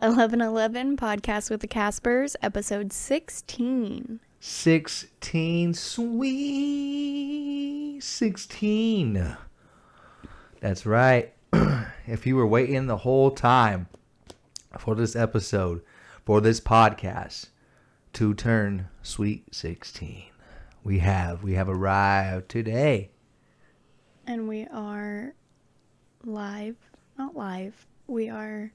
1111 Podcast with the Caspers, episode 16. 16, sweet 16. That's right. If you were waiting the whole time for this episode, for this podcast to turn sweet 16, we have arrived today. And we are live. Not live. We are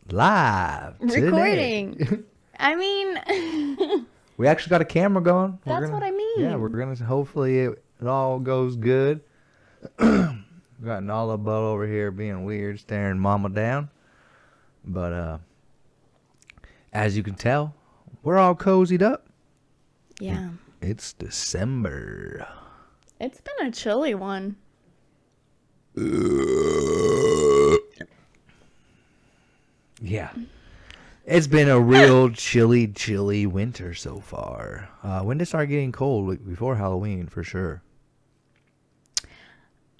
live recording. Today. I mean, we actually got a camera going. That's what I mean. Yeah, we're gonna hopefully it all goes good. We got Nala Butt over here being weird, staring Mama down. But as you can tell, we're all cozied up. Yeah. It's December. It's been a chilly one. Yeah. It's been a real chilly winter so far. When did it start getting cold? Before Halloween, for sure.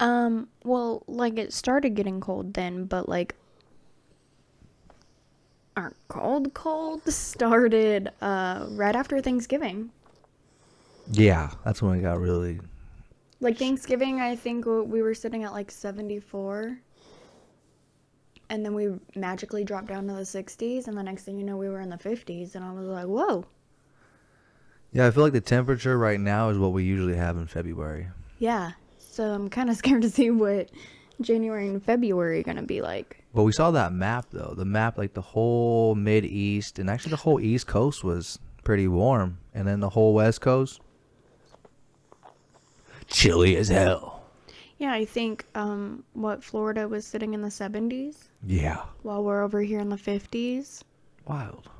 Well, like, it started getting cold then, but, like, our cold started, right after Thanksgiving. Yeah, that's when it got really... Like, Thanksgiving, I think we were sitting at, like, 74. And then we magically dropped down to the 60s, and the next thing you know, we were in the 50s, and I was like, whoa. Yeah, I feel like the temperature right now is what we usually have in February. Yeah, so I'm kind of scared to see what January and February are going to be like. But we saw that map, though. The map, like, the whole Mid-East, and actually the whole East Coast was pretty warm. And then the whole West Coast, chilly as hell. Yeah, I think, Florida was sitting in the 70s. Yeah. While we're over here in the 50s. Wild.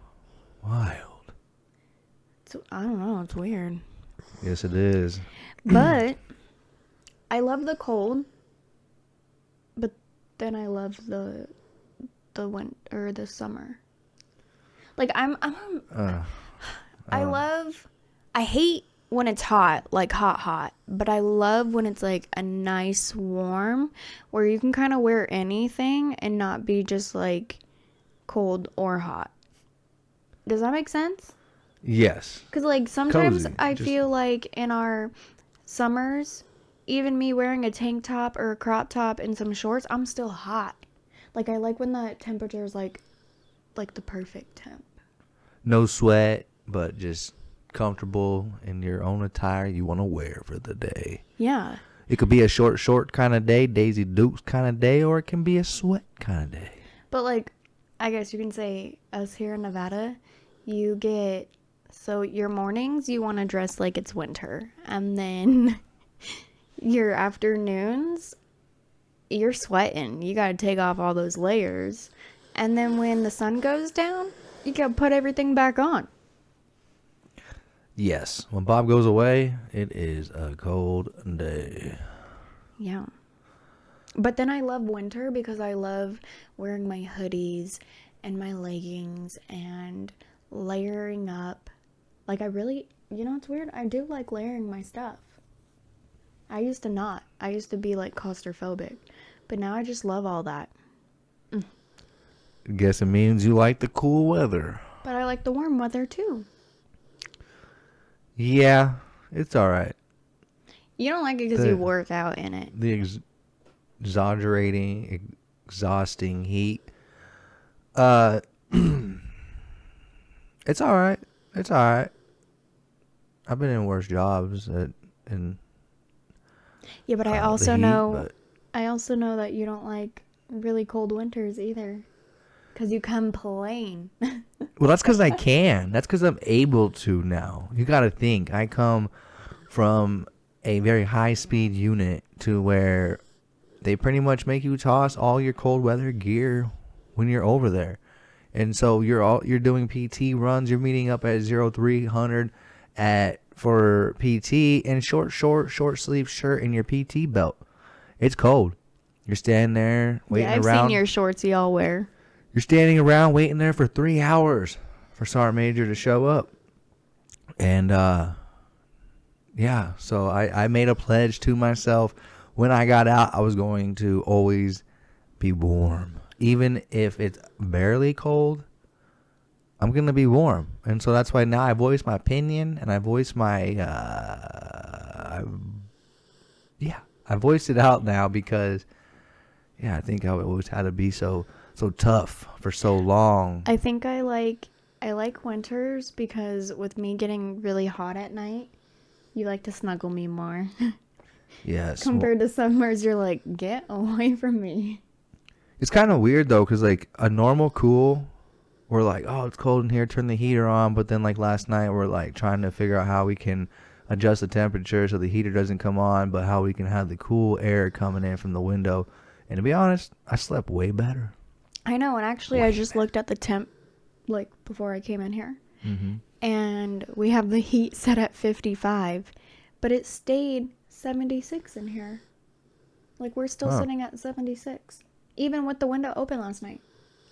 I don't know, it's weird. Yes, it is. But I love the cold. But then I love the winter or the summer. Like I hate when it's hot, like hot, but I love when it's like a nice warm where you can kind of wear anything and not be just like cold or hot. Does that make sense? Yes. Because like sometimes Cozy, I feel like in our summers, even me wearing a tank top or a crop top and some shorts, I'm still hot. Like I like when the temperature is like the perfect temp. No sweat, but just comfortable in your own attire you want to wear for the day. Yeah. It could be a short kind of day, Daisy Dukes kind of day, or it can be a sweat kind of day. But like, I guess you can say us here in Nevada, so your mornings you want to dress like it's winter, and then your afternoons you're sweating. You got to take off all those layers, and then when the sun goes down, you got to put everything back on. Yes. When Bob goes away, it is a cold day. Yeah. But then I love winter because I love wearing my hoodies and my leggings and layering up. Like I really, it's weird. I do like layering my stuff. I used to not. I used to be like claustrophobic. But now I just love all that. Guess it means you like the cool weather. But I like the warm weather too. Yeah, it's all right. You don't like it because you work out in it. The exhausting heat. It's all right. It's all right. I've been in worse jobs yeah, but I also know that you don't like really cold winters either. Because you complain. Well, that's because I can. That's because I'm able to now. You got to think. I come from a very high-speed unit to where they pretty much make you toss all your cold weather gear when you're over there. And so you're doing PT runs. You're meeting up at 0300 for PT and short sleeve shirt and your PT belt. It's cold. You're standing there waiting around. Yeah, I've seen your shorts y'all wear. You're standing around waiting there for 3 hours for Sergeant Major to show up. And, yeah, so I made a pledge to myself. When I got out, I was going to always be warm. Even if it's barely cold, I'm going to be warm. And so that's why now I voice my opinion and I voice my, I voiced it out now because, I think I always had to be so tough for so long. I think I like winters because with me getting really hot at night, you like to snuggle me more. Yes. Compared to summers, you're like, get away from me. It's kind of weird though, because like a normal cool, we're like, oh, it's cold in here, turn the heater on. But then like last night, we're like trying to figure out how we can adjust the temperature so the heater doesn't come on, but how we can have the cool air coming in from the window. And to be honest, I slept way better. I know, and actually I just looked at the temp like before I came in here. Mm-hmm. And we have the heat set at 55, but it stayed 76 in here. Like we're still sitting at 76, even with the window open last night.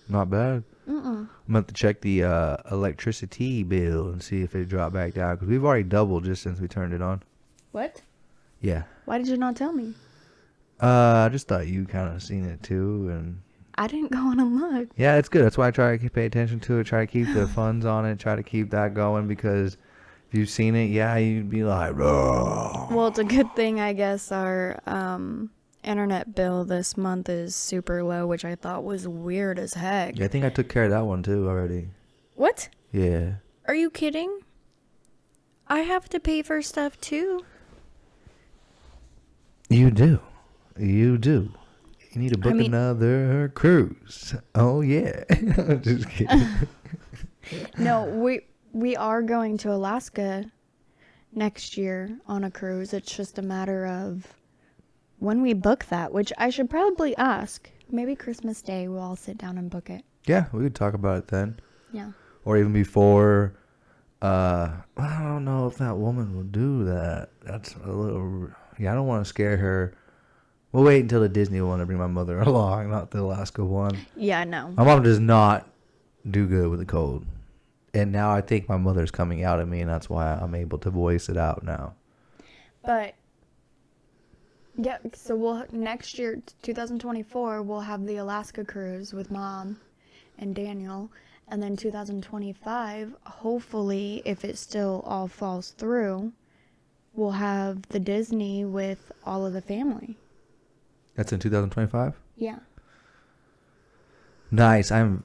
Not bad. Mm-mm. I'm going to have to check the electricity bill and see if it dropped back down, because we've already doubled just since we turned it on. What? Yeah. Why did you not tell me? I just thought you kind of seen it too, and I didn't go on and look. yeah, it's good. That's why I try to pay attention to it, try to keep the funds on it, try to keep that going, because if you've seen it, you'd be like, "Roar." Well, it's a good thing, I guess, our internet bill this month is super low, which I thought was weird as heck. Yeah, I think I took care of that one too already. What? Yeah. Are you kidding? I have to pay for stuff too. You do. You do. You need to book another cruise. Oh, yeah. Just kidding. No, we are going to Alaska next year on a cruise. It's just a matter of when we book that, which I should probably ask. Maybe Christmas Day we'll all sit down and book it. Yeah, we could talk about it then. Yeah. Or even before. I don't know if that woman will do that. That's a little... Yeah, I don't want to scare her. We'll wait until the Disney one to bring my mother along, not the Alaska one. Yeah, no. My mom does not do good with the cold. And now I think my mother's coming out at me, and that's why I'm able to voice it out now. But, yeah, so next year, 2024, we'll have the Alaska cruise with Mom and Daniel. And then 2025, hopefully, if it still all falls through, we'll have the Disney with all of the family. That's in 2025? Yeah. Nice. I'll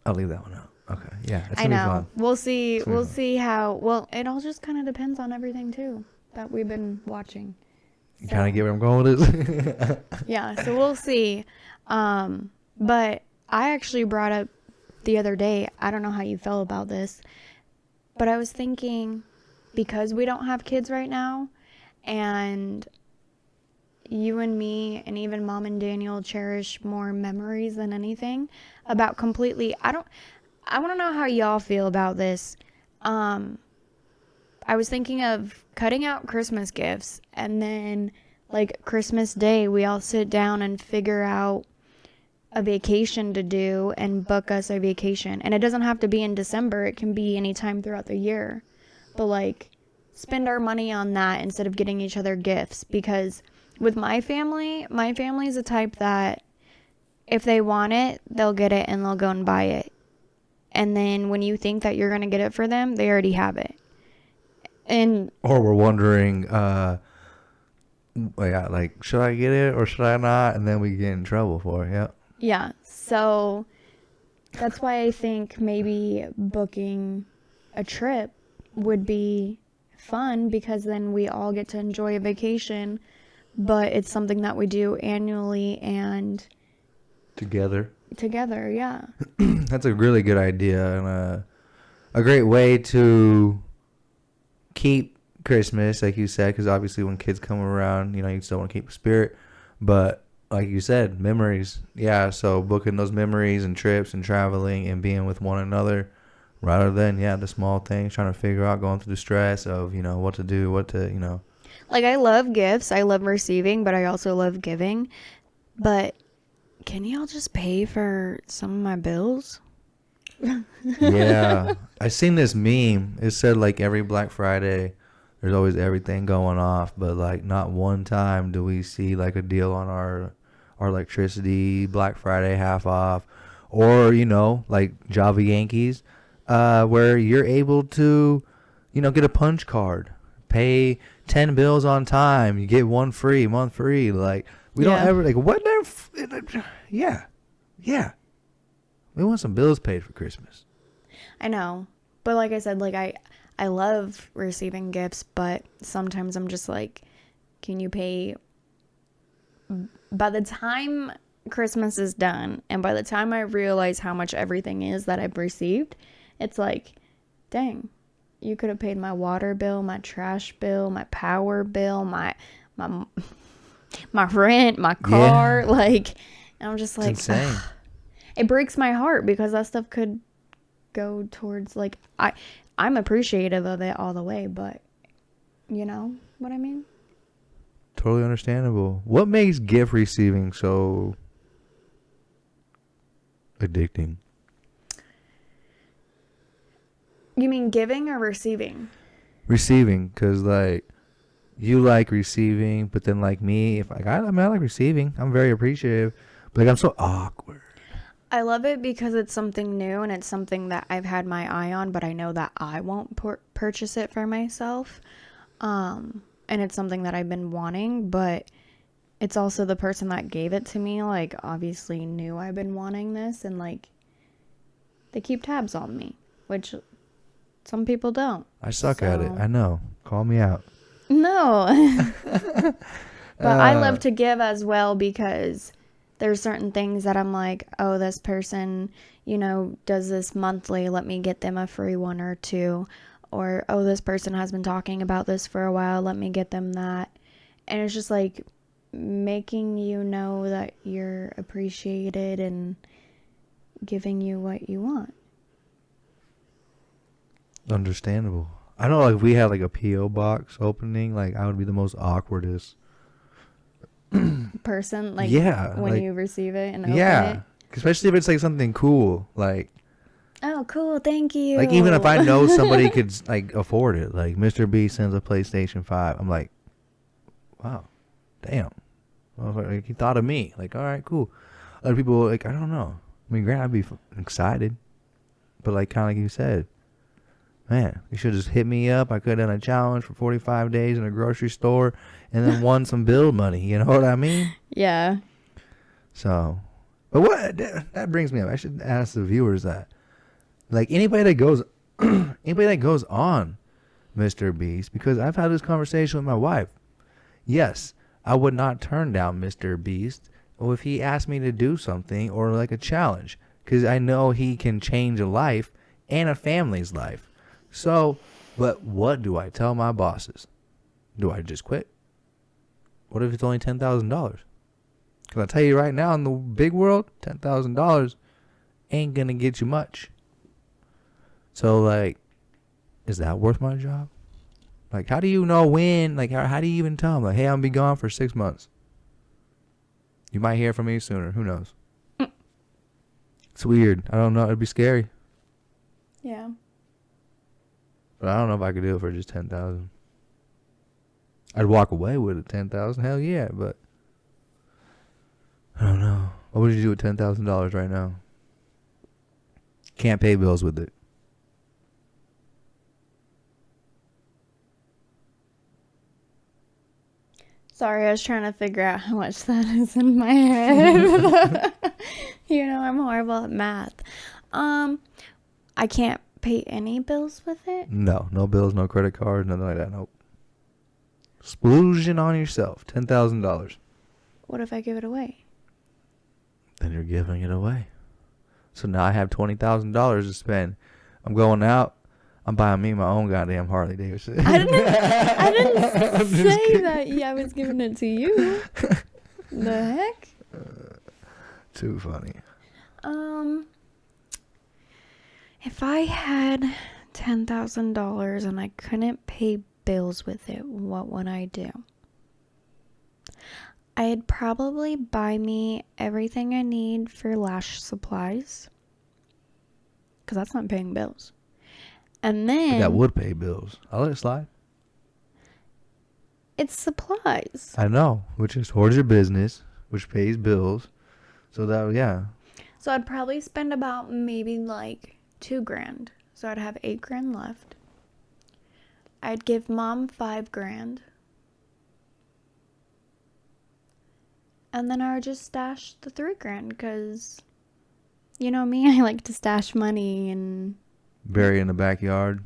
leave that one out. Okay. Yeah. It's I gonna know. be fun. We'll see. We'll see how. Well, it all just kind of depends on everything too that we've been watching. You kind of get where I'm going with this. Yeah. So we'll see. But I actually brought up the other day. I don't know how you feel about this, but I was thinking because we don't have kids right now, and you and me and even Mom and Daniel cherish more memories than anything about completely. I want to know how y'all feel about this. I was thinking of cutting out Christmas gifts, and then like Christmas Day, we all sit down and figure out a vacation to do and book us a vacation. And it doesn't have to be in December. It can be any time throughout the year. But like spend our money on that instead of getting each other gifts, because with my family is the type that if they want it, they'll get it and they'll go and buy it. And then when you think that you're going to get it for them, they already have it. And or we're wondering, like, should I get it or should I not? And then we get in trouble for it. Yep. yeah, so that's why I think maybe booking a trip would be fun, because then we all get to enjoy a vacation, but it's something that we do annually and Together, yeah. That's a really good idea, and a great way to keep Christmas, like you said, because obviously when kids come around, you still want to keep the spirit, but like you said, memories. Yeah, so booking those memories and trips and traveling and being with one another, rather than the small things, trying to figure out, going through the stress of what to do, Like, I love gifts, I love receiving, but I also love giving. But can y'all just pay for some of my bills? Yeah, I seen this meme. It said like every Black Friday there's always everything going off, but like not one time do we see like a deal on our electricity, Black Friday half off, or like Java Yankees, where you're able to, get a punch card, pay 10 bills on time, you get one free, month free. Like we don't Yeah. ever like what? Yeah, yeah. We want some bills paid for Christmas. I know. But like I said, like I love receiving gifts, but sometimes I'm just like, can you pay by the time Christmas is done and by the time I realize how much everything is that I've received, it's like, dang, you could have paid my water bill, my trash bill, my power bill, my my rent, my car, Yeah. like, and I'm just It's like, insane. it breaks my heart because that stuff could go towards like I'm appreciative of it all the way, but you know what I mean? Totally understandable. What makes gift receiving so addicting? You mean giving or receiving? Receiving, because like you like receiving, but then like me, if like I like receiving, I'm very appreciative, but like I'm so awkward. I love it because it's something new and it's something that I've had my eye on, but I know that I won't purchase it for myself. And it's something that I've been wanting, but it's also the person that gave it to me, like, obviously knew I've been wanting this, and like, they keep tabs on me, which some people don't. I suck at it. So- I know. Call me out. No. But I love to give as well because there's certain things that I'm like, oh, this person, does this monthly. Let me get them a free one or two. Or, oh, this person has been talking about this for a while. Let me get them that. And it's just like making you know that you're appreciated and giving you what you want. Understandable. I know, like, if we had like a PO box opening, like I would be the most awkwardest Person, like, Yeah, when like, you receive it and open yeah, it. especially if it's like something cool, like Oh, cool. Thank you. like even if I know somebody could like afford it, like Mr. B sends a PlayStation 5, I'm like, wow, damn, well, like, he thought of me. Like, all right, cool. Other people, like, I don't know. I mean, granted, I'd be excited, but like kind of like you said, man, you should just hit me up. I could have done a challenge for 45 days in a grocery store and then won some bill money. You know what I mean? Yeah. So, but what that brings me up. I should ask the viewers that, like, anybody that goes, anybody that goes on Mr. Beast, because I've had this conversation with my wife. Yes, I would not turn down Mr. Beast, or if he asked me to do something or like a challenge, because I know he can change a life and a family's life. So, but what do I tell my bosses? Do I just quit? What if it's only $10,000? Because I tell you right now, in the big world, $10,000 ain't gonna get you much. So, like, is that worth my job? Like, how do you know when? Like, how do you even tell them? Like, hey, I'm gonna be gone for 6 months. You might hear from me sooner. Who knows? It's weird. I don't know. It'd be scary. Yeah. But I don't know if I could do it for just 10,000. I'd walk away with it, 10,000. Hell yeah, but I don't know. What would you do with $10,000 right now? Can't pay bills with it. Sorry, I was trying to figure out how much that is in my head. I'm horrible at math. I can't pay any bills with it. No bills, no credit cards, nothing like that. Nope. Splooging on yourself, $10,000. What if I give it away? Then you're giving it away. So now I have $20,000 to spend. I'm going out. I'm buying me my own goddamn Harley Davidson. I didn't say that. Yeah, I was giving it to you. The heck? Too funny. If I had $10,000 and I couldn't pay bills with it, what would I do? I'd probably buy me everything I need for lash supplies. Because that's not paying bills. And then... That would pay bills. I'll let it slide. It's supplies. I know. Which is towards your business, which pays bills. So that, yeah. So I'd probably spend about maybe like 2 grand. So I'd have 8 grand left. I'd give mom 5 grand. And then I would just stash the 3 grand because, you know me, I like to stash money and Bury in the backyard.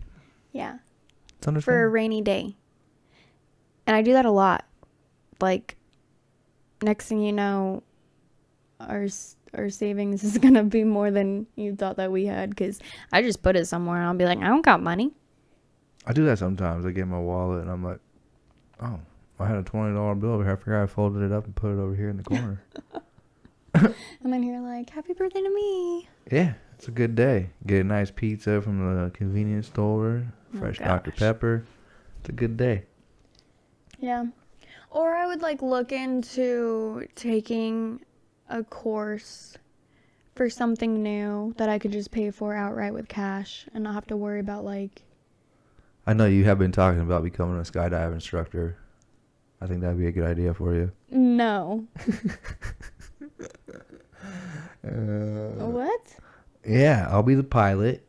yeah, It's for a understandable. rainy day. And I do that a lot. Like, next thing you know, our savings is gonna be more than you thought that we had because I just put it somewhere and I'll be like, I don't got money. I do that sometimes. I get my wallet and I'm like, oh, I had a $20 bill over here. I forgot I folded it up and put it over here in the corner. And then you're like, happy birthday to me. Yeah, it's a good day. Get a nice pizza from the convenience store, fresh Dr. gosh. Pepper. It's a good day. Yeah. Or I would like look into taking a course for something new that I could just pay for outright with cash and not have to worry about like. I know you have been talking about becoming a skydive instructor. I think that'd be a good idea for you. No. What? Yeah, I'll be the pilot.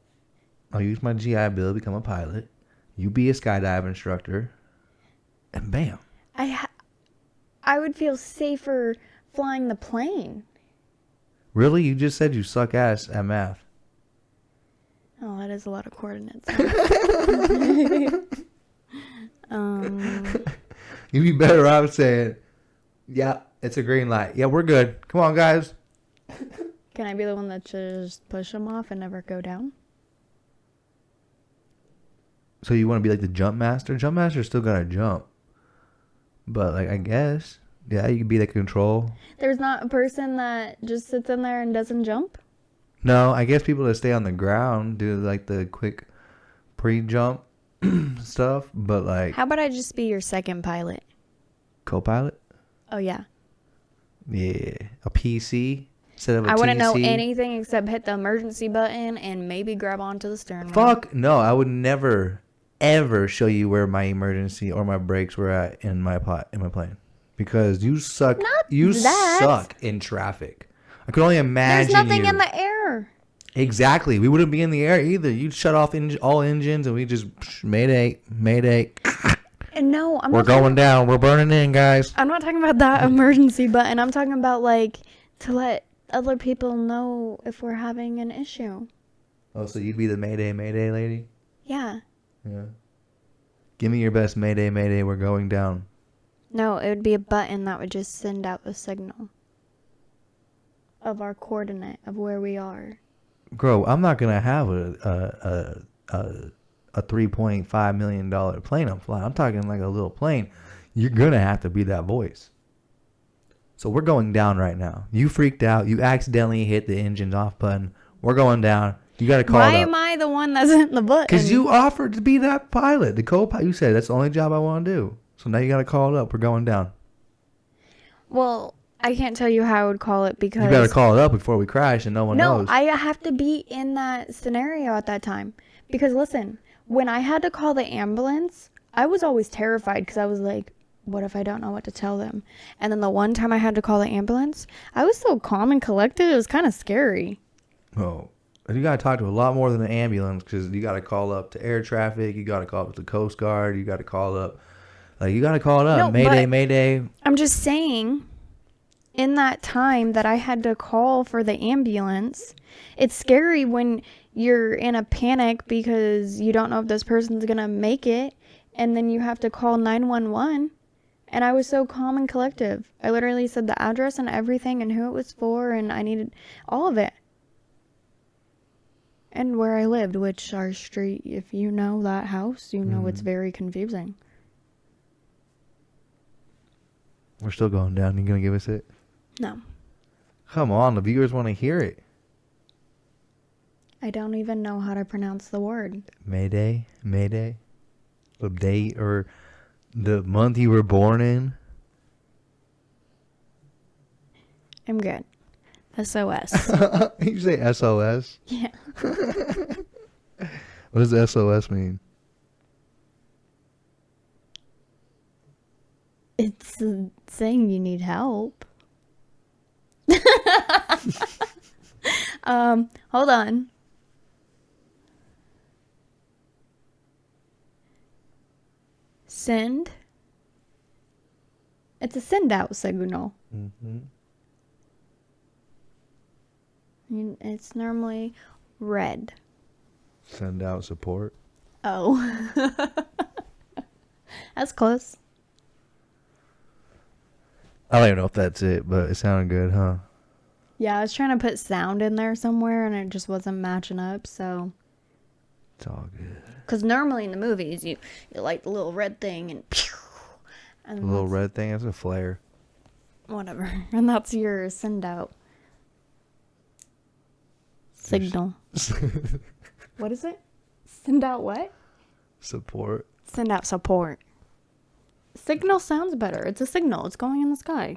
I'll use my GI Bill to become a pilot. You be a skydive instructor. And bam. I would feel safer flying the plane. Really? You just said you suck ass at math. Oh, that is a lot of coordinates. You'd be better off saying, yeah, it's a green light. Yeah, we're good. Come on, guys. Can I be the one that just push them off and never go down? So you want to be like the jump master? Jump master's still gonna jump. But like, I guess, yeah, you could be the control. There's not a person that just sits in there and doesn't jump? No, I guess people that stay on the ground do like the quick pre-jump stuff. But like, How about I just be your second pilot? co-pilot? Oh, yeah. Yeah, a PC instead of a I wouldn't know TC. anything except hit the emergency button and maybe grab onto the stern wheel. Fuck no, I would never ever show you where my emergency or my brakes were at in my plane because you suck. You suck in traffic. I could only imagine. There's nothing you. in the air. Exactly. We wouldn't be in the air either. You'd shut off all engines and we just mayday, mayday. And no, We're going down. We're burning in, guys. I'm not talking about that emergency button. I'm talking about like to let other people know if we're having an issue. Oh, so you'd be the mayday, mayday lady? Yeah. Yeah. Give me your best mayday, mayday. We're going down. No, it would be a button that would just send out a signal of our coordinate of where we are. Bro, I'm not gonna have a $3.5 million plane I'm flying. I'm talking like a little plane. You're gonna have to be that voice. So we're going down right now. You freaked out. You accidentally hit the engines off button. We're going down. You gotta call Why it up. am I the one that's hitting the button? Because you offered to be that pilot, the co-pilot. You said that's the only job I want to do. So now you gotta call it up. We're going down. Well, I can't tell you how I would call it because You better call it up before we crash and no one knows. I have to be in that scenario at that time. Because listen, when I had to call the ambulance, I was always terrified because I was like, what if I don't know what to tell them? And then the one time I had to call the ambulance, I was so calm and collected, it was kind of scary. Oh, you gotta talk to a lot more than an ambulance because you gotta call up to air traffic. You gotta call up to the Coast Guard. You gotta call up, you gotta call it up. No, Mayday, but mayday. I'm just saying, in that time that I had to call for the ambulance, it's scary when you're in a panic because you don't know if this person's gonna make it, and then you have to call 911. And I was so calm and collective. I literally said the address and everything and who it was for, and I needed all of it. And where I lived, which our street, if you know that house, you know it's very confusing. We're still going down. You gonna give us it? No. Come on, the viewers want to hear it. I don't even know how to pronounce the word. Mayday, mayday. The date or the month you were born in. I'm good. SOS. You say SOS? Yeah. What does SOS mean? It's saying you need help. Hold on. Send. It's a send out signal. Mm-hmm. It's normally red. Send out support. Oh. That's close. I don't even know if that's it, but it sounded good, huh? Yeah, I was trying to put sound in there somewhere and it just wasn't matching up, so. It's all good. Because normally in the movies, you like the little red thing and pew. And The little red thing, that's a flare. whatever. And that's your send out signal. What is it? Send out what? Support. Send out support. Signal sounds better. It's a signal. It's going in the sky.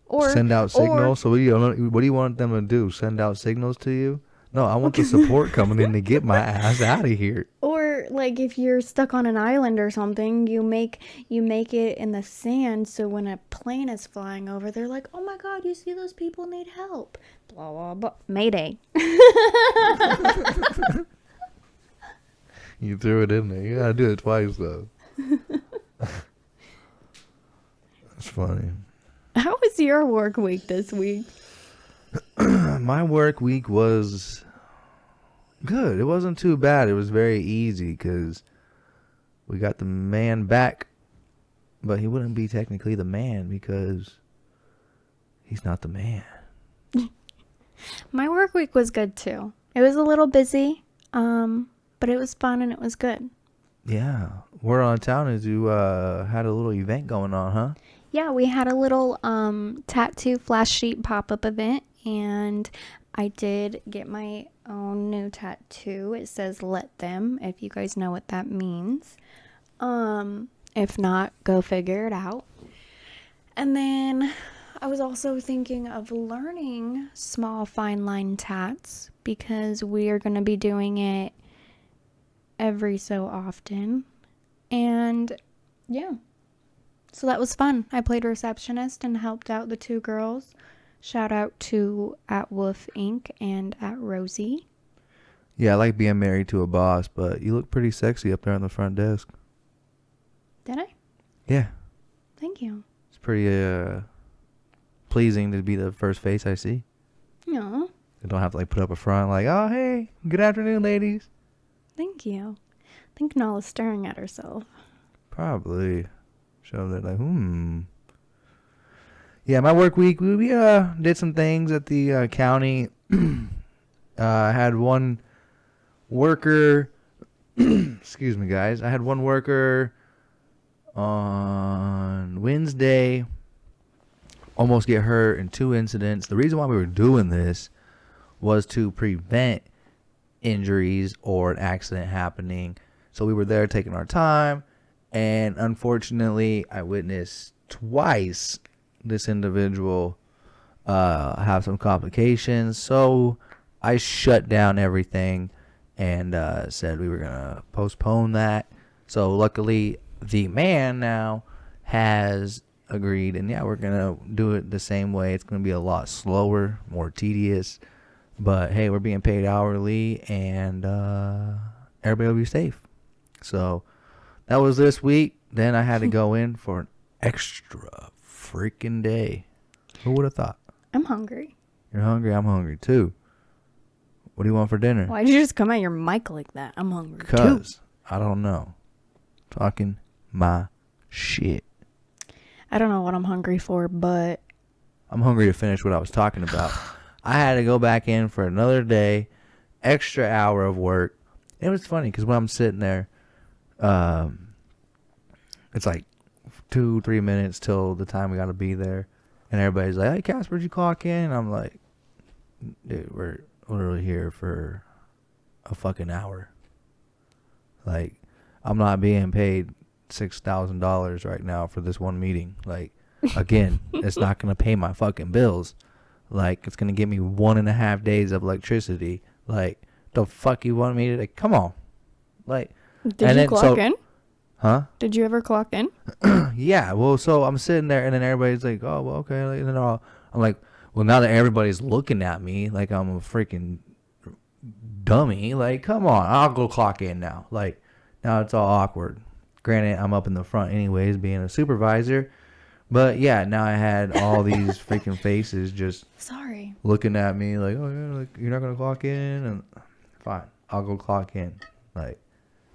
Or send out signals. So what do you want them to do? Send out signals to you? No, I want the support coming in to get my ass out of here. Or like if you're stuck on an island or something, you make it in the sand so when a plane is flying over, they're like, "Oh my God, you see those people need help." Blah blah blah. Mayday. You threw it in there. You gotta do it twice though. That's funny. How was your work week this week? My work week was good. It wasn't too bad. It was very easy because we got the man back, but he wouldn't be technically the man because he's not the man. My work week was good too. It was a little busy, but it was fun and it was good. Yeah. Word on town is you had a little event going on, huh? Yeah, we had a little tattoo flash sheet pop-up event, and I did get my own new tattoo. It says "Let Them," if you guys know what that means. If not, go figure it out. And then I was also thinking of learning small fine line tats because we are going to be doing it every so often. And yeah. So that was fun. I played receptionist and helped out the two girls. Shout out to at Wolf Inc. and at Rosie. Yeah, I like being married to a boss, but you look pretty sexy up there on the front desk. Did I? Yeah. Thank you. It's pretty pleasing to be the first face I see. No, I don't have to like put up a front like, oh hey, good afternoon, ladies. thank you. I think Nala's staring at herself. Probably. Show that like, Yeah, my work week, we did some things at the county. I had one worker, excuse me guys, I had one worker on Wednesday almost get hurt in 2 incidents. The reason why we were doing this was to prevent injuries or an accident happening. So we were there taking our time, and unfortunately I witnessed twice this individual have some complications. So I shut down everything and said we were gonna postpone that. So luckily the man now has agreed, and yeah, we're gonna do it the same way. It's gonna be a lot slower, more tedious, but hey, we're being paid hourly, and everybody will be safe. So that was this week. Then I had to go in for an extra freaking day. Who would have thought? I'm hungry. You're hungry? I'm hungry too. What do you want for dinner? Why'd you just come at your mic like that? I'm hungry too. Because I don't know. Talking my shit. I don't know what I'm hungry for, but I'm hungry to finish what I was talking about. I had to go back in for another day, extra hour of work. It was funny because when I'm sitting there, it's like 2-3 minutes till the time we got to be there. And everybody's like, hey, Casper, did you clock in? And I'm like, dude, we're literally here for a fucking hour. Like, I'm not being paid $6,000 right now for this one meeting. Like, again, it's not going to pay my fucking bills. Like, it's going to give me 1.5 days of electricity. Like, the fuck you want me to, like, come on. Like, did you clock in? Huh? Did you ever clock in? Yeah. Well, so I'm sitting there, and then everybody's like, oh, well, okay. Like, and then I'm like, Well, now that everybody's looking at me like I'm a freaking dummy, like, come on, I'll go clock in now. Like, now it's all awkward. Granted, I'm up in the front anyways, being a supervisor. But yeah, now I had all these freaking faces just Sorry. looking at me like, oh yeah, like, you're not gonna clock in, and fine, I'll go clock in. Like,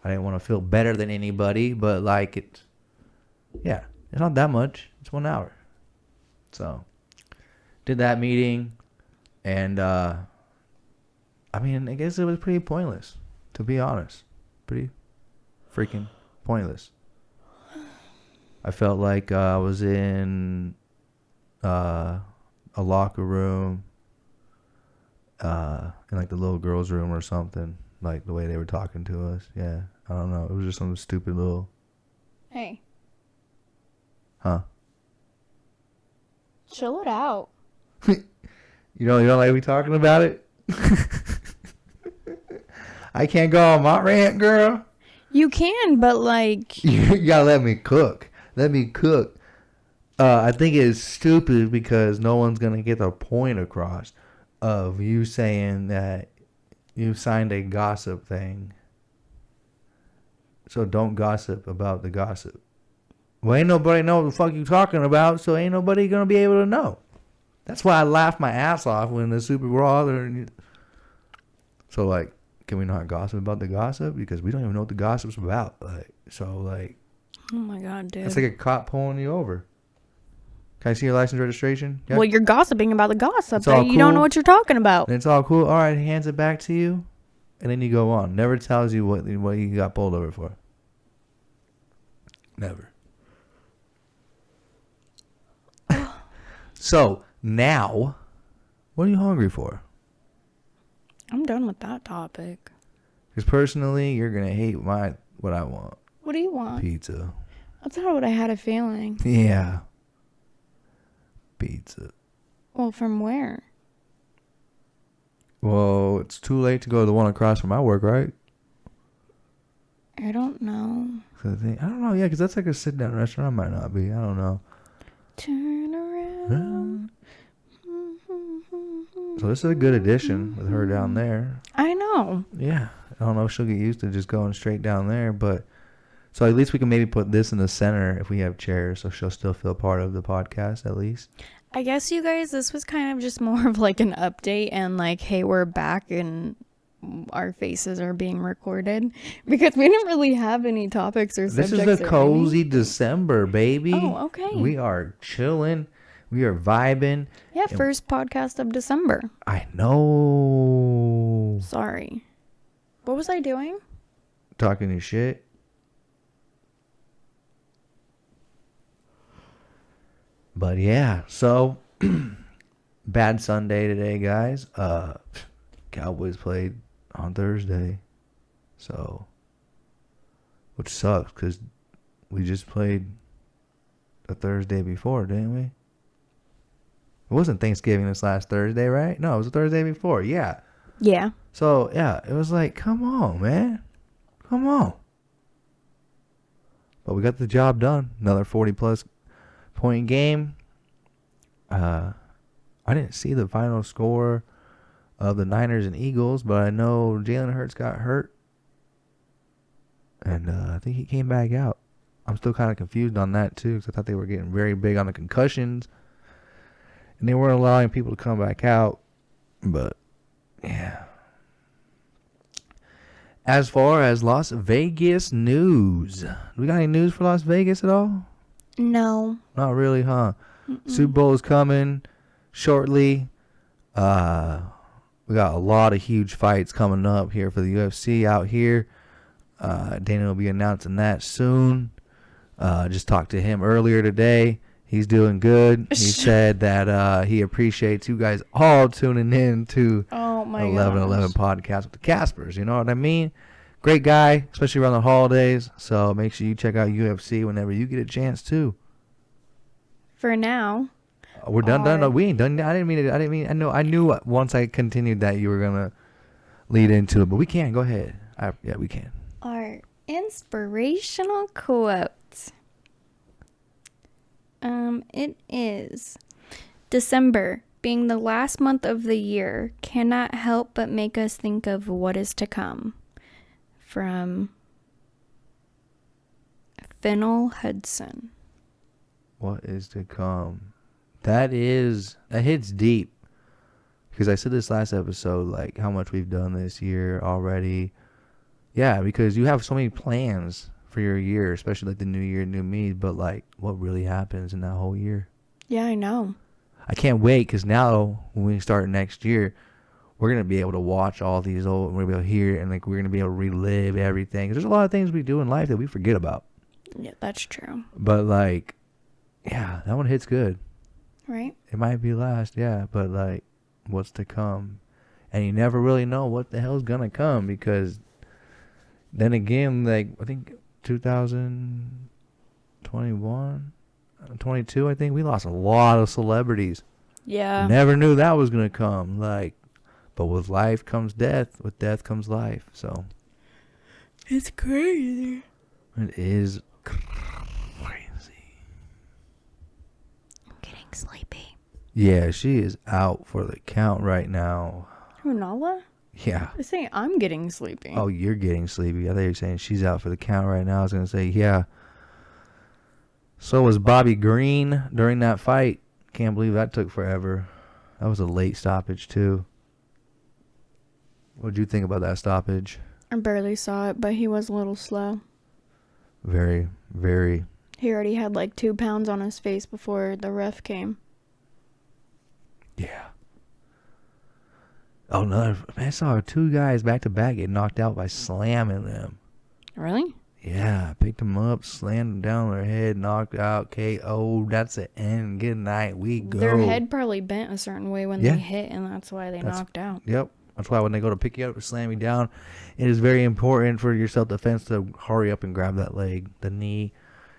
I didn't want to feel better than anybody, but like it's not that much. It's 1 hour. So did that meeting, and I mean, I guess it was pretty pointless, to be honest. Pretty freaking pointless. I felt like I was in a locker room, in like the little girls' room or something. Like the way they were talking to us. Yeah, I don't know. It was just some stupid little. Hey. Huh? Chill it out. You don't like me talking about it? I can't go on my rant, girl. You can, but like... You gotta let me cook. Let me cook. I think it's stupid because no one's gonna get the point across of you saying that you signed a gossip thing. So don't gossip about the gossip. Well, ain't nobody know what the fuck you talking about, so ain't nobody gonna be able to know. That's why I laughed my ass off when the Super Raw. So like, can we not gossip about the gossip? Because we don't even know what the gossip's about. Like, so like, Oh my god, dude. it's like a cop pulling you over. Can I see your license registration? Yeah. Well, you're gossiping about the gossip. It's all You don't know cool. what you're talking about. And it's all cool. All right, he hands it back to you, and then you go on. Never tells you what you got pulled over for. Never. So now, what are you hungry for? I'm done with that topic. Because personally, you're gonna hate what I want. What do you want? Pizza. That's not what I had a feeling. Yeah. Pizza. Well, from where? Well, it's too late to go to the one across from my work, right? I don't know. I don't know. Yeah, because that's like a sit-down restaurant. Might not be. I don't know. Turn around. So this is a good addition with her down there. I know. Yeah. I don't know if she'll get used to just going straight down there, but so at least we can maybe put this in the center if we have chairs, so she'll still feel part of the podcast at least. I guess you guys, this was kind of just more of like an update and like, hey, we're back and our faces are being recorded because we didn't really have any topics or subjects. This is the cozy December, baby. Oh, okay. We are chilling. We are vibing. Yeah, first podcast of December. I know. Sorry. What was I doing? Talking your shit. But yeah, so bad Sunday today, guys. Cowboys played on Thursday, so which sucks because we just played the Thursday before, didn't we? It wasn't Thanksgiving this last Thursday, right? No, it was the Thursday before. Yeah. Yeah. So yeah, it was like, come on, man, come on. But we got the job done. Another 40+ point game. I didn't see the final score of the Niners and Eagles, but I know Jalen Hurts got hurt, and I think he came back out. I'm still kind of confused on that too, because I thought they were getting very big on the concussions, and they weren't allowing people to come back out. But yeah. As far as Las Vegas news, do we got any news for Las Vegas at all? No. Not really, huh? Super Bowl is coming shortly. We got a lot of huge fights coming up here for the UFC out here. Dana will be announcing that soon. Just talked to him earlier today. He's doing good. He said that he appreciates you guys all tuning in to 11:11 podcast with the Caspers. You know what I mean? Great guy, especially around the holidays. So make sure you check out UFC whenever you get a chance too. For now. We're done. No, we ain't done. I didn't mean. I knew once I continued that you were gonna lead into it, but we can. Go ahead. Yeah, we can. Our inspirational quote. It is December being the last month of the year cannot help but make us think of what is to come. From Fennel Hudson. What is to come? That hits deep. Because I said this last episode, like how much we've done this year already. Yeah, because you have so many plans for your year, especially like the new year, new me. But like, what really happens in that whole year? Yeah, I know. I can't wait because now when we start next year, we're gonna be able to watch all these old. We're gonna be able to hear it, and like we're gonna be able to relive everything. There's a lot of things we do in life that we forget about. Yeah, that's true. But like, yeah, that one hits good. Right? It might be last, yeah, but like, what's to come? And you never really know what the hell's gonna come, because then again, like I think 2021, 22, I think we lost a lot of celebrities. Yeah. Never knew that was gonna come. Like, but with life comes death. With death comes life. So It's crazy. it is crazy. I'm getting sleepy. Yeah, she is out for the count right now. Who, Nala? Yeah. I say I'm getting sleepy. Oh, you're getting sleepy. I thought you were saying she's out for the count right now. I was gonna say, yeah. So was Bobby Green during that fight. Can't believe that took forever. That was a late stoppage too. What'd you think about that stoppage? I barely saw it, but he was a little slow. Very, very. He already had like 2 pounds on his face before the ref came. Yeah. Oh no! I saw 2 guys back to back get knocked out by slamming them. Really? Yeah, picked them up, slammed them down their head, knocked out, KO. That's the end. Good night. We go. Their head probably bent a certain way when they hit, and that's why they knocked out. Yep. That's why when they go to pick you up or slam you down, it is very important for your self-defense to hurry up and grab that leg, the knee,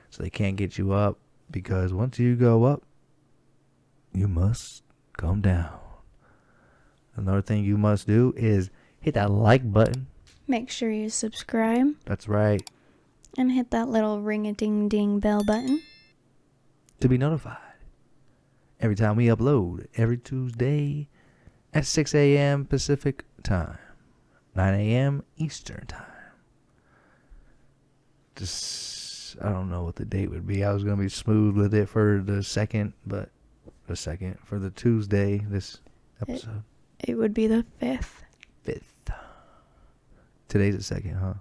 so they can't get you up. Because once you go up, you must come down. Another thing you must do is hit that like button. Make sure you subscribe. That's right. And hit that little ring-a-ding-ding bell button. To be notified every time we upload, every Tuesday at 6 a.m. Pacific time, 9 a.m. Eastern time. Just, I don't know what the date would be. I was going to be smooth with it for the second, for the Tuesday, this episode. It would be the 5th. 5th. Today's the 2nd, huh?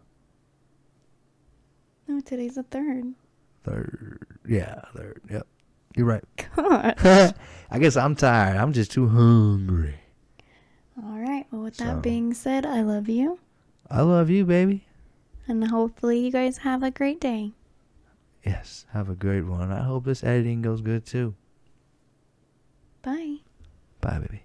No, today's the 3rd. 3rd. Yeah, 3rd. Yep. You're right. Gosh. I guess I'm tired. I'm just too hungry. All right. Well, with that being said, I love you. I love you, baby. And hopefully you guys have a great day. Yes, have a great one. I hope this editing goes good too. Bye. Bye, baby.